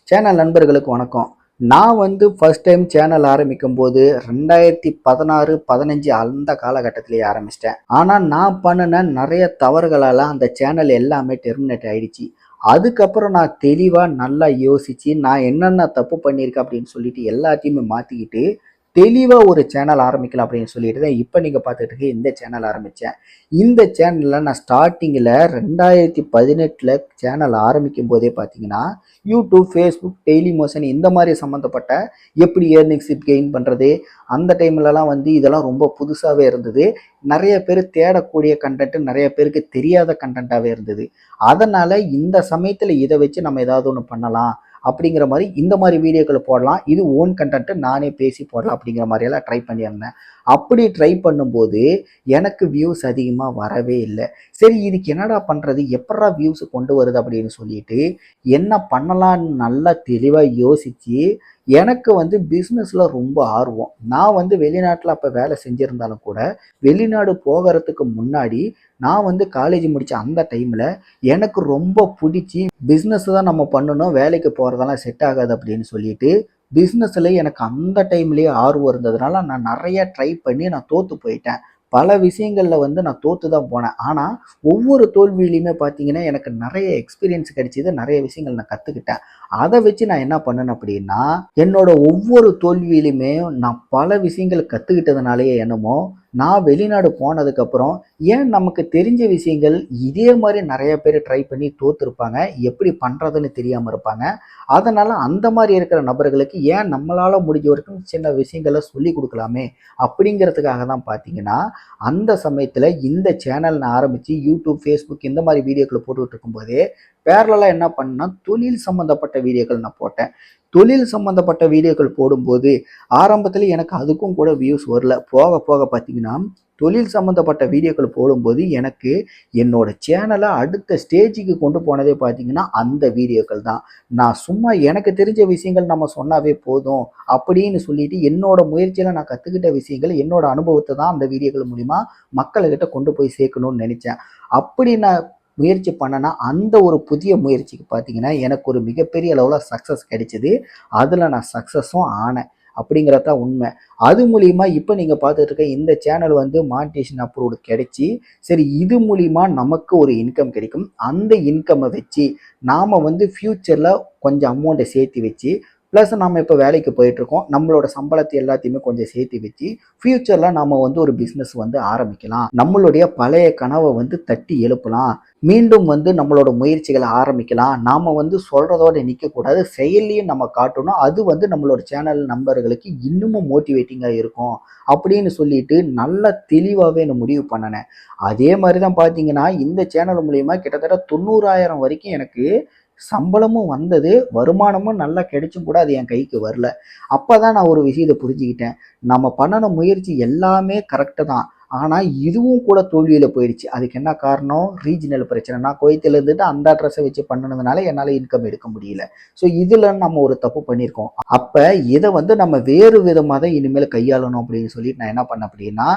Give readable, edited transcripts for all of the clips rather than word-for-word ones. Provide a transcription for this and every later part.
Channel நண்பர்களுக்கு வணக்கம். நான் ஃபர்ஸ்ட் டைம் சேனல் ஆரம்பிக்கும்போது 2016, 15 அந்த காலகட்டத்திலேயே ஆரம்பிச்சிட்டேன். ஆனா நான் பண்ணுன நிறைய தவறுகளால அந்த சேனல் எல்லாமே டெர்மினேட் ஆயிடுச்சு. அதுக்கப்புறம் நான் தெளிவா நல்லா யோசிச்சு நான் என்னென்ன தப்பு பண்ணியிருக்கேன் அப்படின்னு சொல்லிட்டு எல்லாத்தையுமே மாத்திக்கிட்டு தெளிவா ஒரு சேனல் ஆரம்பிக்கலாம் அப்படின்னு சொல்லிட்டு தான் இப்போ நீங்க பார்த்துட்டு இருக்க இந்த சேனல் ஆரம்பிச்சேன். இந்த சேனல்ல நான் ஸ்டார்டிங்ல 2018ல சேனல் ஆரம்பிக்கும் போதே பார்த்தீங்கன்னா யூடியூப், ஃபேஸ்புக், டெய்லி மோஷன் இந்த மாதிரி சம்மந்தப்பட்ட எப்படி ஏர்னிங்ஸ் கெயின் பண்ணுறது அந்த டைம்லலாம் இதெல்லாம் ரொம்ப புதுசாகவே இருந்தது. நிறைய பேர் தேடக்கூடிய கண்டென்ட் நிறைய பேருக்கு தெரியாத கண்டென்ட்டாகவே இருந்தது. அதனால் இந்த சமயத்தில் இதை வச்சு நம்ம ஏதாவது ஒன்று பண்ணலாம் அப்படிங்கிற மாதிரி இந்த மாதிரி வீடியோக்களை போடலாம். இது ஓன் கண்டென்ட் நானே பேசி போடலாம் அப்படிங்கிற மாதிரியெல்லாம் ட்ரை பண்ணியிருந்தேன். அப்படி ட்ரை பண்ணும்போது எனக்கு வியூஸ் அதிகமாக வரவே இல்லை. சரி இதுக்கு என்னடா பண்ணுறது, எப்படா வியூஸ் கொண்டு வருது அப்படின்னு சொல்லிட்டு என்ன பண்ணலான்னு நல்லா தெளிவாக யோசித்து எனக்கு பிஸ்னஸில் ரொம்ப ஆர்வம். நான் வெளிநாட்டில் அப்போ வேலை செஞ்சுருந்தாலும் கூட வெளிநாடு போகிறதுக்கு முன்னாடி நான் காலேஜ் முடித்த அந்த டைமில் எனக்கு ரொம்ப பிடிச்சி பிஸ்னஸ் தான் நம்ம பண்ணணும், வேலைக்கு போகிறதெல்லாம் செட் ஆகாது அப்படின்னு சொல்லிட்டு பிஸ்னஸில் எனக்கு அந்த டைம்லேயே ஆர்வம் இருந்ததுனால நான் நிறைய ட்ரை பண்ணி நான் தோற்று போயிட்டேன். பல விஷயங்களில் நான் தோற்று தான் போனேன். ஆனால் ஒவ்வொரு தோல்வியிலையுமே பார்த்தீங்கன்னா எனக்கு நிறைய எக்ஸ்பீரியன்ஸ் கிடைச்சிது, நிறைய விஷயங்கள் நான் கற்றுக்கிட்டேன். அதை வச்சு நான் என்ன பண்ணேன் அப்படின்னா என்னோட ஒவ்வொரு தோல்வியிலுமே நான் பல விஷயங்கள் கற்றுக்கிட்டதுனாலேயே என்னமோ நான் வெளிநாடு போனதுக்கப்புறம் ஏன் நமக்கு தெரிஞ்ச விஷயங்கள் இதே மாதிரி நிறைய பேர் ட்ரை பண்ணி தோற்றுருப்பாங்க, எப்படி பண்ணுறதுன்னு தெரியாமல் இருப்பாங்க. அதனால் அந்த மாதிரி இருக்கிற நபர்களுக்கு ஏன் நம்மளால் முடிஞ்ச வரைக்கும் சின்ன விஷயங்களை சொல்லி கொடுக்கலாமே அப்படிங்கிறதுக்காக தான் பார்த்தீங்கன்னா அந்த சமயத்தில் இந்த சேனல் நான் ஆரம்பித்து யூடியூப், ஃபேஸ்புக் இந்த மாதிரி வீடியோக்களை போட்டுக்கிட்டு இருக்கும்போதே பேரலாக என்ன பண்ணேன்னா தொழில் சம்மந்தப்பட்ட வீடியோக்கள் நான் போட்டேன். தொழில் சம்மந்தப்பட்ட வீடியோக்கள் போடும்போது ஆரம்பத்தில் எனக்கு அதுக்கும் கூட வியூஸ் வரல. போக போக பார்த்தீங்கன்னா தொழில் சம்மந்தப்பட்ட வீடியோக்கள் போடும்போது எனக்கு என்னோட சேனலை அடுத்த ஸ்டேஜுக்கு கொண்டு போனதே பார்த்தீங்கன்னா அந்த வீடியோக்கள் தான். நான் சும்மா எனக்கு தெரிஞ்ச விஷயங்கள் நம்ம சொன்னாவே போதும் அப்படின்னு சொல்லிட்டு என்னோட முயற்சியில் நான் கற்றுக்கிட்ட விஷயங்கள் என்னோட அனுபவத்தை தான் அந்த வீடியோக்கள் மூலிமா மக்கள்கிட்ட கொண்டு போய் சேர்க்கணும்னு நினச்சேன். அப்படி நான் முயற்சி பண்ணனா அந்த ஒரு புதிய முயற்சிக்கு பார்த்தீங்கன்னா எனக்கு ஒரு மிகப்பெரிய அளவில் சக்ஸஸ் கிடைச்சிது. அதில் நான் சக்ஸஸும் ஆனேன் அப்படிங்கிறது தான் உண்மை. அது மூலிமா இப்போ நீங்கள் பார்த்துட்டு இருக்க இந்த சேனல் மானிட்டேஷன் அப்ரூவ்டு கிடைச்சி சரி இது மூலிமா நமக்கு ஒரு இன்கம் கிடைக்கும். அந்த இன்கம்மை வச்சு நாம் ஃப்யூச்சரில் கொஞ்சம் அமௌண்ட்டை சேர்த்து வச்சு ப்ளஸ் நம்ம இப்போ வேலைக்கு போயிட்டுருக்கோம், நம்மளோட சம்பளத்தை எல்லாத்தையுமே கொஞ்சம் சேர்த்து வச்சு ஃப்யூச்சரில் நம்ம ஒரு பிஸ்னஸ் ஆரம்பிக்கலாம். நம்மளுடைய பழைய கனவை தட்டி எழுப்பலாம். மீண்டும் நம்மளோட முயற்சிகளை ஆரம்பிக்கலாம். நாம் சொல்கிறதோடு நிற்கக்கூடாது, செயல்லையும் நம்ம காட்டணும். அது நம்மளோட சேனல் நண்பர்களுக்கு இன்னமும் மோட்டிவேட்டிங்காக இருக்கும் அப்படின்னு சொல்லிட்டு நல்லா தெளிவாகவே நான் முடிவு பண்ணினேன். அதே மாதிரி தான் பார்த்தீங்கன்னா இந்த சேனல் மூலிமா கிட்டத்தட்ட 90,000 வரைக்கும் எனக்கு சம்பளமும் வந்தது, வருமானமும் நல்லா கிடைச்சும் கூட அது என் கைக்கு வரல. அப்போ தான் நான் ஒரு விஷயத்தை புரிஞ்சுக்கிட்டேன். நம்ம பண்ணின முயற்சி எல்லாமே கரெக்டு தான், ஆனால் இதுவும் கூட தோல்வியில் போயிடுச்சு. அதுக்கு என்ன காரணம்? ரீஜனல் பிரச்சனை. நான் குவைத்தில் இருந்துட்டு அந்த அட்ரஸை வச்சு பண்ணினதுனால என்னால் இன்கம் எடுக்க முடியல. ஸோ இதில் நம்ம ஒரு தப்பு பண்ணியிருக்கோம். அப்போ இதை நம்ம வேறு விதமாக தான் இனிமேல் கையாளணும் அப்படின்னு சொல்லிட்டு நான் என்ன பண்ணேன் அப்படின்னா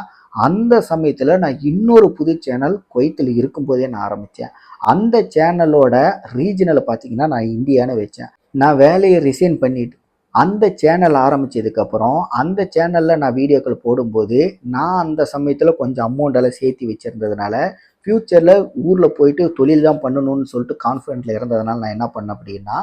அந்த சமயத்தில் நான் இன்னொரு புது சேனல் குவைத்தில் இருக்கும்போதே நான் ஆரம்பித்தேன். அந்த சேனலோட ரீஜனலை பார்த்தீங்கன்னா நான் இந்தியான்னு வச்சேன். நான் வேலையை ரிசைன் பண்ணிட்டு அந்த சேனல் ஆரம்பித்ததுக்கப்புறம் அந்த சேனலில் நான் வீடியோக்கள் போடும்போது நான் அந்த சமயத்தில் கொஞ்சம் அமௌண்ட்டெல்லாம் சேர்த்து வச்சுருந்ததுனால ஃப்யூச்சரில் ஊரில் போயிட்டு தொழில் தான் பண்ணணும்னு சொல்லிட்டு கான்ஃபிடென்ட்டில் இருந்ததுனால நான் என்ன பண்ணேன் அப்படின்னா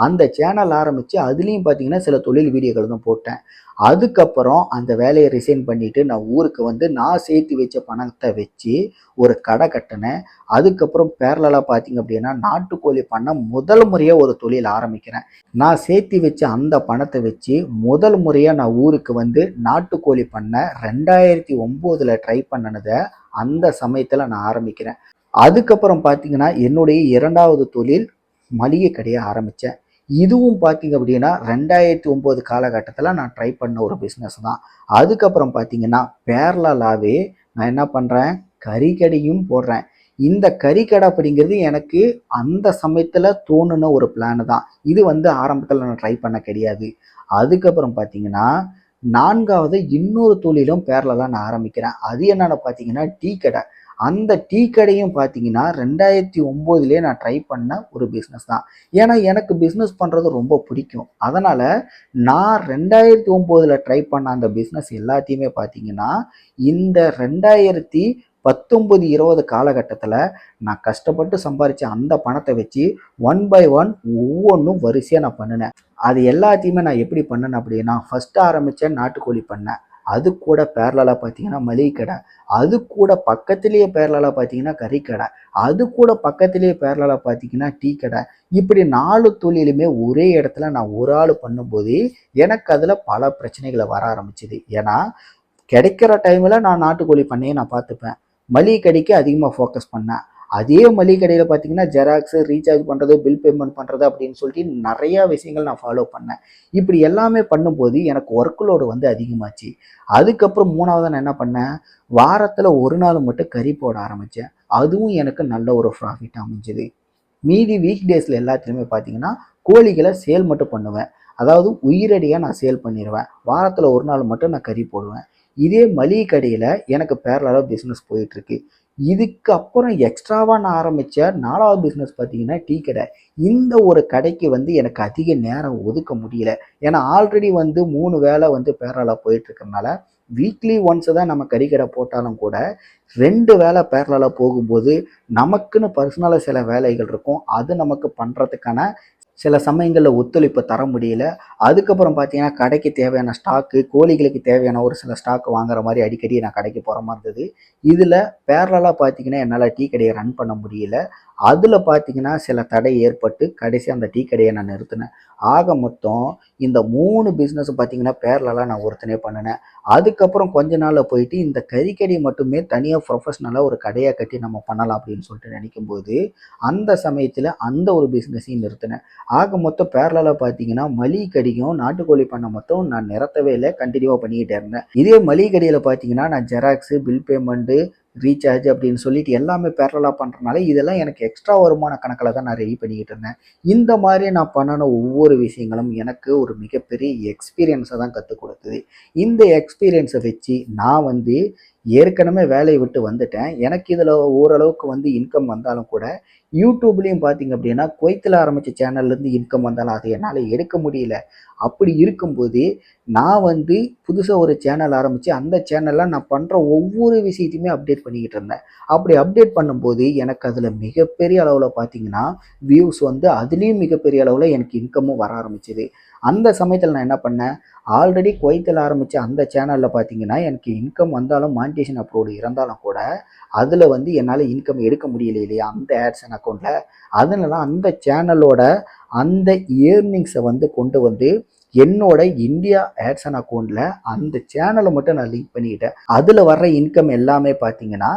அந்த சேனல் ஆரம்பித்து அதுலேயும் பார்த்தீங்கன்னா சில தொழில் வீடியோக்கள் தான் போட்டேன். அதுக்கப்புறம் அந்த வேலையை ரிசைன் பண்ணிவிட்டு நான் ஊருக்கு நான் சேர்த்து வச்ச பணத்தை வச்சு ஒரு கடை கட்டினேன். அதுக்கப்புறம் பேரலாக பார்த்தீங்க அப்படின்னா நாட்டுக்கோழி பண்ண முதல் முறையாக ஒரு தொழில் ஆரம்பிக்கிறேன். நான் சேர்த்து வச்ச அந்த பணத்தை வச்சு முதல் முறையாக நான் ஊருக்கு நாட்டுக்கோழி பண்ண 2009ல் ட்ரை பண்ணினதை அந்த சமயத்தில் நான் ஆரம்பிக்கிறேன். அதுக்கப்புறம் பார்த்தீங்கன்னா என்னுடைய 2வது தொழில் மளிகை கடையை ஆரம்பித்தேன். இதுவும் பார்த்தீங்க அப்படின்னா 2009 காலகட்டத்தில் நான் ட்ரை பண்ண ஒரு பிஸ்னஸ் தான். அதுக்கப்புறம் பார்த்தீங்கன்னா பேரலாகவே நான் என்ன பண்ணுறேன், கறிக்கடையும் போடுறேன். இந்த கறிக்கடை அப்படிங்கிறது எனக்கு அந்த சமயத்தில் தோணுன ஒரு பிளான் தான். இது ஆரம்பத்தில் நான் ட்ரை பண்ண கிடையாது. அதுக்கப்புறம் பார்த்தீங்கன்னா 4வது இன்னொரு தொழிலும் பேரலாக நான் ஆரம்பிக்கிறேன். அது என்னென்னு பார்த்தீங்கன்னா டீ கடை. அந்த டீ கடையும் பார்த்தீங்கன்னா 2009லேயே நான் ட்ரை பண்ண ஒரு பிஸ்னஸ் தான். ஏன்னா எனக்கு பிஸ்னஸ் பண்ணுறது ரொம்ப பிடிக்கும். அதனால் நான் 2009ல் ட்ரை பண்ண அந்த பிஸ்னஸ் எல்லாத்தையுமே பார்த்தீங்கன்னா இந்த 2019, 20 காலகட்டத்தில் நான் கஷ்டப்பட்டு சம்பாரித்த அந்த பணத்தை வச்சு ஒன் பை ஒன் ஒவ்வொன்றும் வரிசையாக நான் பண்ணினேன். அது எல்லாத்தையுமே நான் எப்படி பண்ணேன் அப்படின்னா, ஃபஸ்ட்டு ஆரம்பித்தேன் நாட்டுக்கோழி பண்ணை, அது கூட பேரலாக பார்த்தீங்கன்னா மளிகை கடை, அது கூட பக்கத்துலேயே பேரலாக பார்த்தீங்கன்னா கறிக்கடை, அது கூட பக்கத்துலேயே பேரலாக பார்த்தீங்கன்னா டீ கடை. இப்படி 4 தொழிலுமே ஒரே இடத்துல நான் ஒரு ஆள் பண்ணும்போது எனக்கு அதில் பல பிரச்சனைகளை வர ஆரம்பிச்சுது. ஏன்னா கிடைக்கிற டைமில் நான் நாட்டுக்கோழி பண்ணையை நான் பார்த்துப்பேன், மளிகை கடைக்கு அதிகமாக ஃபோக்கஸ் பண்ணேன். அதே மளிகை கடையில் பார்த்தீங்கன்னா ஜெராக்ஸு, ரீசார்ஜ் பண்ணுறது, பில் பேமெண்ட் பண்ணுறது அப்படின்னு சொல்லிட்டு நிறையா விஷயங்கள் நான் ஃபாலோ பண்ணேன். இப்படி எல்லாமே பண்ணும்போது எனக்கு ஒர்க் லோடு வந்து அதிகமாச்சு. அதுக்கப்புறம் 3வது நான் என்ன பண்ணேன், வாரத்தில் ஒரு நாள் மட்டும் கறி போட ஆரம்பித்தேன். அதுவும் எனக்கு நல்ல ஒரு ப்ராஃபிட் அமைஞ்சுது. மீதி வீக் டேஸில் எல்லாத்துலேயுமே பார்த்தீங்கன்னா கோழிகளை சேல் மட்டும் பண்ணுவேன். அதாவது உயிரடியாக நான் சேல் பண்ணிடுவேன். வாரத்தில் ஒரு நாள் மட்டும் நான் கறி போடுவேன். இதே மளிகை கடையில் எனக்கு பேரலாக பிஸ்னஸ் போயிட்டுருக்கு. இதுக்கு அப்புறம் எக்ஸ்ட்ராவாக நான் ஆரம்பித்த 4வது பிஸ்னஸ் பார்த்தீங்கன்னா டீ கடை. இந்த ஒரு கடைக்கு வந்து எனக்கு அதிக நேரம் ஒதுக்க முடியல. ஏன்னா ஆல்ரெடி வந்து 3 வேலை வந்து பேரலாக போயிட்டுருக்கறனால வீக்லி ஒன்ஸு தான் நம்ம கறிக்கடை போட்டாலும் கூட 2 வேலை பேரலாக போகும்போது நமக்குன்னு பர்சனலாக சில வேலைகள் இருக்கும். அது நமக்கு பண்ணுறதுக்கான சில சமயங்களில் ஒத்துழைப்பு தர முடியல. அதுக்கப்புறம் பார்த்தீங்கன்னா கடைக்கு தேவையான ஸ்டாக்கு, கோழிகளுக்கு தேவையான ஒரு சில ஸ்டாக் வாங்குற மாதிரி அடிக்கடி நான் கடைக்கு போகிற மாதிரி இருந்தது. இதில் பேரலாக பார்த்தீங்கன்னா என்னால் டீ கடையை ரன் பண்ண முடியல. அதில் பார்த்தீங்கன்னா சில தடை ஏற்பட்டு கடைசி அந்த டீ கடையை நான் நிறுத்தினேன். ஆக மொத்தம் இந்த 3 பிஸ்னஸ் பார்த்தீங்கன்னா பேரலாக நான் ஒருத்தனே பண்ணினேன். அதுக்கப்புறம் கொஞ்ச நாளில் போயிட்டு இந்த கறிக்கடை மட்டுமே தனியாக ப்ரொஃபஷ்னலாக ஒரு கடையாக கட்டி நம்ம பண்ணலாம் அப்படின்னு சொல்லிட்டு நினைக்கும்போது அந்த சமயத்தில் அந்த ஒரு பிஸ்னஸையும் நிறுத்தினேன். ஆக மொத்தம் பேரலாக பார்த்தீங்கன்னா மளிகை கடையும் நாட்டுக்கோழி பண்ணை மொத்தம் நான் நிறுத்தவே இல்லை, கண்டினியூவாக பண்ணிக்கிட்டே இருந்தேன். இதே மளிகை கடையில் பார்த்தீங்கன்னா நான் ஜெராக்ஸு, பில் பேமெண்ட்டு, ரீசார்ஜ் அப்படின்னு சொல்லிட்டு எல்லாமே பேரலாக பண்ணுறனால இதெல்லாம் எனக்கு எக்ஸ்ட்ரா வருமான கணக்கில் தான் நான் ரெடி பண்ணிக்கிட்டு இருந்தேன். இந்த மாதிரி நான் பண்ணின ஒவ்வொரு விஷயங்களும் எனக்கு ஒரு மிகப்பெரிய எக்ஸ்பீரியன்ஸை தான் கற்றுக் கொடுத்தது. இந்த எக்ஸ்பீரியன்ஸை வச்சு நான் வந்து ஏற்கனவே வேலையை விட்டு வந்துட்டேன். எனக்கு இதில் ஓரளவுக்கு வந்து இன்கம் வந்தாலும் கூட யூடியூப்லேயும் பார்த்தீங்க அப்படின்னா குவைத்தில் ஆரம்பித்த சேனல்லேருந்து இன்கம் வந்தாலும் அதை என்னால் எடுக்க முடியல. அப்படி இருக்கும்போது நான் வந்து புதுசாக ஒரு சேனல் ஆரம்பித்து அந்த சேனலில் நான் பண்ணுற ஒவ்வொரு விஷயத்தையுமே அப்டேட் பண்ணிக்கிட்டு இருந்தேன். அப்படி அப்டேட் பண்ணும்போது எனக்கு அதில் மிகப்பெரிய அளவில் பார்த்தீங்கன்னா வியூஸ் வந்து அதுலேயும் மிகப்பெரிய அளவில் எனக்கு இன்கமும் வர ஆரம்பிச்சுது. அந்த சமயத்தில் நான் என்ன பண்ணேன், ஆல்ரெடி குவைத்தில் ஆரம்பித்த அந்த சேனலில் பார்த்தீங்கன்னா எனக்கு இன்கம் வந்தாலும் மானிட்டேஷன் அப்ரூவ்டு இருந்தாலும் கூட அதில் வந்து என்னால் இன்கம் எடுக்க முடியல இல்லையா அந்த ஆட்சன் அக்கௌண்ட்டில். அதனால அந்த சேனலோட அந்த ஏர்னிங்ஸை வந்து கொண்டு வந்து என்னோட இந்தியா ஆட்சன் அக்கௌண்ட்டில் அந்த சேனலை மட்டும் நான் லிங்க் பண்ணிக்கிட்டேன். அதில் வர்ற இன்கம் எல்லாமே பார்த்தீங்கன்னா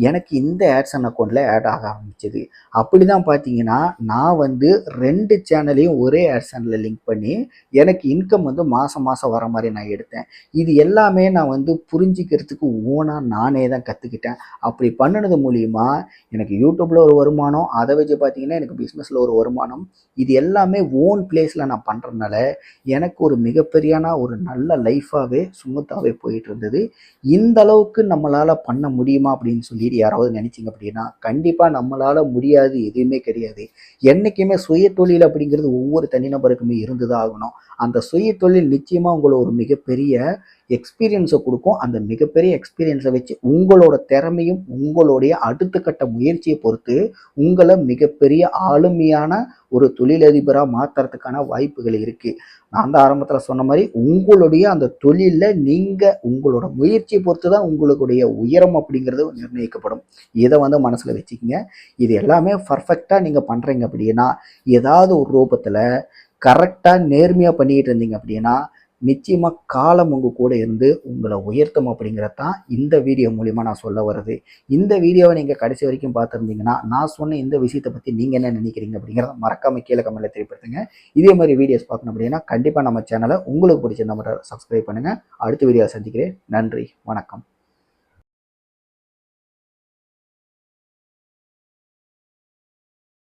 எனக்கு இந்த ஆட்சன் அக்கௌண்ட்டில் ஆட் ஆக ஆரம்பிச்சது. அப்படி தான் பார்த்தீங்கன்னா நான் வந்து 2 சேனலையும் ஒரே ஆட்சனில் லிங்க் பண்ணி எனக்கு இன்கம் வந்து மாதம் மாதம் வர மாதிரி நான் எடுத்தேன். இது எல்லாமே நான் வந்து புரிஞ்சிக்கிறதுக்கு ஓனாக நானே தான் கற்றுக்கிட்டேன். அப்படி பண்ணினது மூலிமா எனக்கு யூடியூப்பில் ஒரு வருமானம், அதை வச்சு பார்த்தீங்கன்னா எனக்கு பிஸ்னஸில் ஒரு வருமானம். இது எல்லாமே ஓன் பிளேஸில் நான் பண்ணுறதுனால எனக்கு ஒரு மிகப்பெரியான ஒரு நல்ல லைஃபாகவே ஸ்மூத்தாகவே போயிட்டு இருந்தது. இந்த அளவுக்கு நம்மளால் பண்ண முடியுமா அப்படின்னு சொல்லிட்டு யாராவது நினச்சிங்க அப்படின்னா கண்டிப்பாக நம்மளால் முடியாது எதுவுமே கிடையாது. என்றைக்குமே சுய தொழில் அப்படிங்கிறது ஒவ்வொரு தனிநபருக்குமே இருந்து தான் ஆகணும். அந்த சுய தொழில் நிச்சயமாக உங்களை ஒரு மிகப்பெரிய எக்ஸ்பீரியன்ஸை கொடுக்கும். அந்த மிகப்பெரிய எக்ஸ்பீரியன்ஸை வச்சு உங்களோட திறமையும் உங்களுடைய அடுத்த கட்ட முயற்சியை பொறுத்து உங்களை மிகப்பெரிய ஆளுமையான ஒரு தொழிலதிபராக மாற்றுறதுக்கான வாய்ப்புகள் இருக்குது. நான் தான் ஆரம்பத்தில் சொன்ன மாதிரி உங்களுடைய அந்த தொழிலில் நீங்கள் உங்களோட முயற்சியை பொறுத்து தான் உங்களுடைய உயரம் அப்படிங்கிறது நிர்ணயிக்கப்படும். இதை வந்து மனசில் வச்சுக்கிங்க. இது எல்லாமே பர்ஃபெக்டாக நீங்கள் பண்ணுறீங்க அப்படின்னா ஏதாவது ஒரு ரூபத்தில் கரெக்டாக நேர்மையாக பண்ணிக்கிட்டு இருந்தீங்க அப்படின்னா நிச்சயமாக காலம் உங்கள் கூட இருந்து உங்களை உயர்த்தும் அப்படிங்கிறது தான் இந்த வீடியோ மூலிமா நான் சொல்ல வருது. இந்த வீடியோவை நீங்கள் கடைசி வரைக்கும் பார்த்துருந்தீங்கன்னா நான் சொன்ன இந்த விஷயத்தை பற்றி நீங்கள் என்ன நினைக்கிறீங்க அப்படிங்கிறத மறக்காமல் கீழே கமெண்ட்டில் தெரியப்படுத்துங்க. இதே மாதிரி வீடியோஸ் பார்க்கணும் அப்படின்னா கண்டிப்பாக நம்ம சேனலை உங்களுக்கு பிடிச்சிருந்த மட்டும் சப்ஸ்கிரைப் பண்ணுங்கள். அடுத்த வீடியோ சந்திக்கிறேன். நன்றி, வணக்கம்.